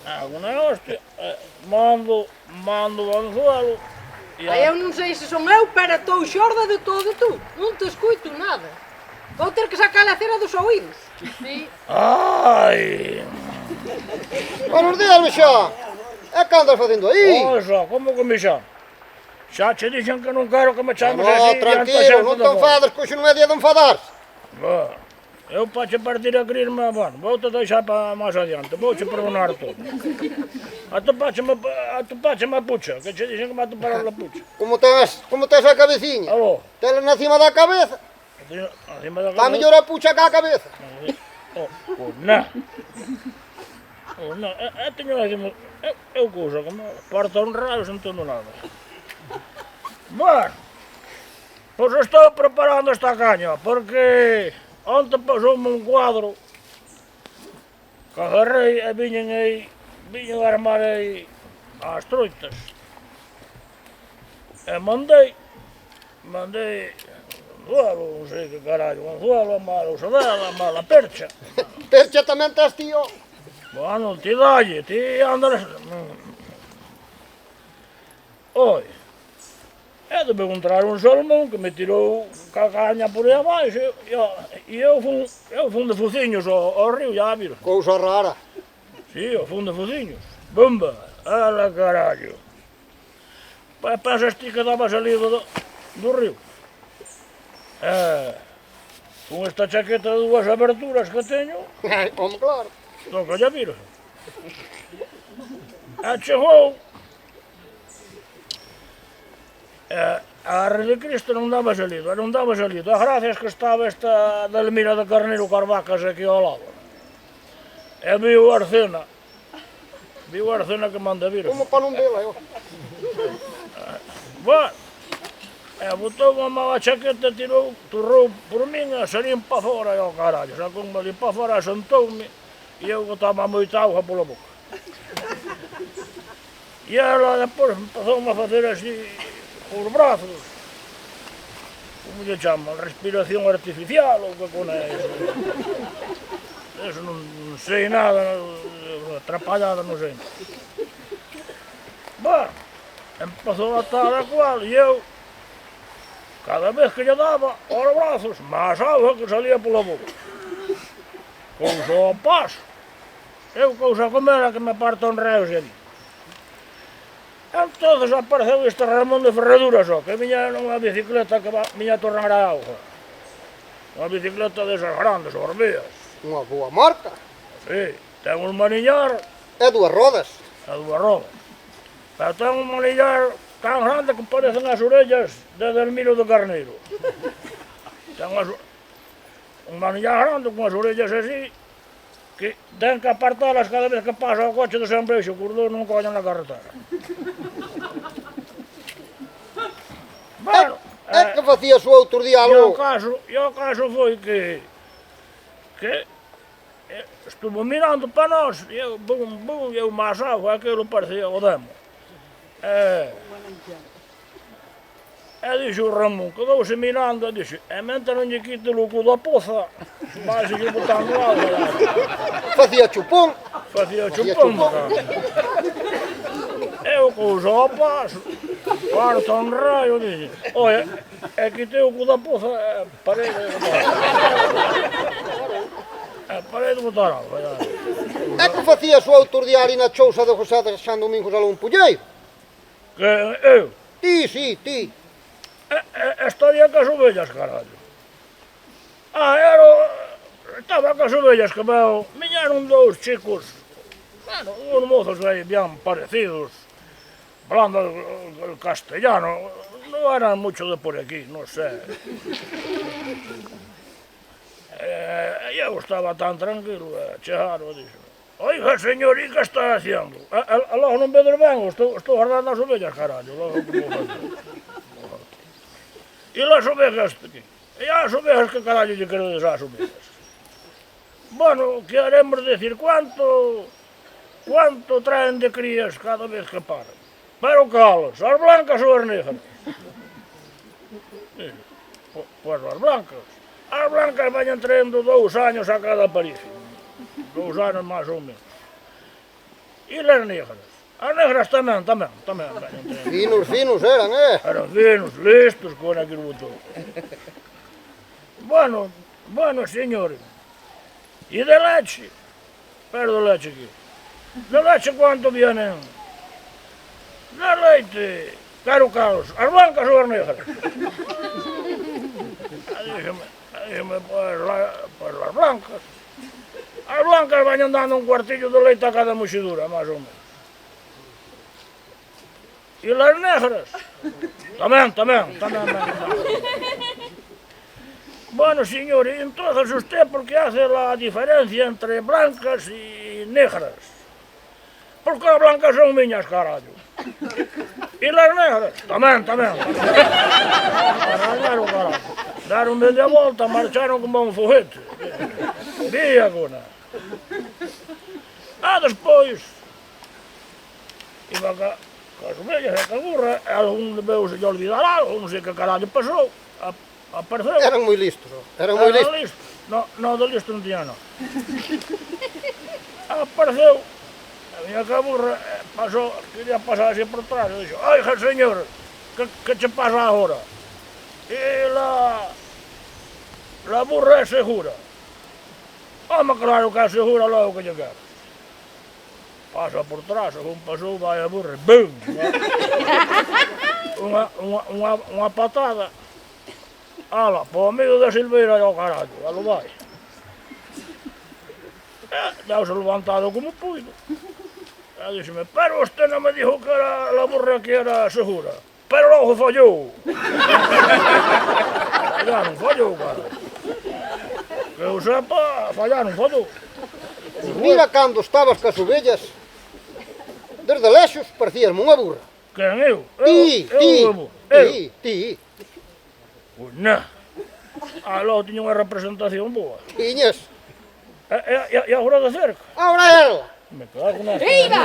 Alguna hostia, mando o anzuelo. Ai, eu non sei se son eu, pero estou xorda de todo tú. Non te escuito nada. Vou ter que sacar a cera dos oídos. Sí. Ai! Buenos días, Mexán. E que andas facendo aí? Oxa, como que me chamo? Xa che dixen que non quero que me chames No, así. tranquilo, non te enfades, que hoxe non é día de enfadarse. Bueno, eu para che partir a crisma, bueno, vou-te deixar para máis adiante, vou-che perdonar todo. Atopácheme a pucha, que che dixen que me atoparon a pucha. Como tes a cabeciña? Aló, Tela na cima da cabeza. acima da Está mellor a pucha que a cabeza. Oh, na. Oh, na, teño que decirme, eu cousa que me porta un raio sen entendo nada. Bueno, pois estou preparando esta caña, porque onte pasoume un cuadro que agarrei e viñen armar aí as troitas. E mandei, anzuelo, non sei que carallo, anzuelo, a mala usadela, a mala percha. Percha tamén tes tío. Bueno, ti dalle, ti andas... Oi, e debe encontrar un salmón que me tirou ca caña por aí abaixo e eu fun de fociños ao río, ya viro. Cousa rara. Si, eu fun de fociños. Bomba, ala carallo. Pensas ti que daba salido do río. Con esta chaqueta de dúas aberturas que teño, Home, claro. toca ya viro. E chegou. A Arre de Cristo non daba salido. A gracias que estaba esta Delmira de Carneiro Carvacas aquí ao lado. E viu a Arcena que manda vir. Como para non vela, eu. Bueno, botou unha mala chaqueta, tirou, turrou por min e salín pa fora e ao carallo. Sacoume ali pa fora, sentoume e eu botaba moita auga pola boca. E ela depois empezou-me a facer así os brazos. Como lle chaman? Respiración artificial ou que con eso? Eso non sei nada, atrapallada non sei. Bueno, empezou a estar a cual e eu, cada vez que lle daba aos brazos, máis auga que salía pola boca. Cousa ao paso. Eu cousa a comer a que me parta un reus ali. Entonces apareceu este Ramón de Ferradura só, que viña nunha bicicleta que viña a tornar a auga. Unha bicicleta desas grandes, orbeas. Unha boa marca. Sí, ten un manillar E dúas rodas. e dúas rodas. Pero ten un manillar tan grande que parecen as orellas de Delmiro de Carneiro. Ten un manillar grande con as orellas así, que ten que apartalas cada vez que pasa o coche de San Breixo, que os dous non collan na carretera. Bueno, E que facías o outro día e o algo? caso foi que estuvo mirando para nós e eu, eu máis auga, aquilo parecía o demo. E dixo o Ramón, quedouse mirando e dixo, e mentre non lle quite o cu da poza, vai seguir botando auga. Facía chupón. Facía chupón. Eu cousa ao paso, parto un raio, dixo, oye, e quitei o cu da poza e parei de botar auga. E que facías o outro día ali na chousa de José de San Domingos algún pulleiro? Que eu? Ti. Estaría cas ovellas, carallo. Estaba cas ovellas que viñeron dous chicos, bueno, uns mozos aí bien parecidos, falando el castellano, non eran mucho de por aquí, non sei. E eu estaba tan tranquilo, chegaron e dixo, oiga, señor, e que está haciendo? Logo non vedes ben, estou guardando as ovellas, carallo, logo como fazer. E las ovejas, e as ovejas que carallo lle queredes ás ovejas? Bueno, queremos decir cuánto traen de crías cada vez que paran. Pero calos, as blancas ou as negras? Pois as blancas. As blancas vayan traendo 2 años a cada paricio. 2 anos máis ou menos. E las negras. As negras tamén. Finos eran, Eran finos, listos con aquel botón. Bueno, señores. E de leche? Pero de leche aquí. De leche cuánto vienen? De leite, caro caos. As blancas ou as negras? Díxeme, pues las blancas. As blancas vayan dando un cuartillo de leite a cada moxidura, máis ou menos. E las negras? Tamén. Bueno, señor, entonces usted por qué hace la diferencia entre blancas y negras? Porque las blancas son miñas, carallo. E las negras? Tamén. Carallo. Daron media volta, marcharon como un foguete. Vía cona. Despois, iba ca as ovellas e ca burra, algún debeu se lle olvidar algo, non sei que carallo pasou. Apareceu. Eran moi listos. No, de listo non tiña nada. Apareceu, a miña ca burra, pasou, quería pasar así por atrás, e dixo, oiga, señor, que che pasa agora? E la burra é segura. Home, claro que é segura, logo que lle quero. Pasa por trás, según pasou, vai a burra, bum! Unha patada. Ala, po medio da silveira e ao carallo, alo vai. Deuse levantado como puido. E díxeme, pero usted non me dijo que era la burra que era segura. Pero logo fallou. Fallaron, cara. Que eu sepa, fallaron. Mira cando estabas cas ovellas, desde lexos parecíasme unha burra. Quen eu? Ti. Pois na. Logo tiña unha representación boa. Tiñas. E agora de cerca? Ahora ela. Me cago na... Viva!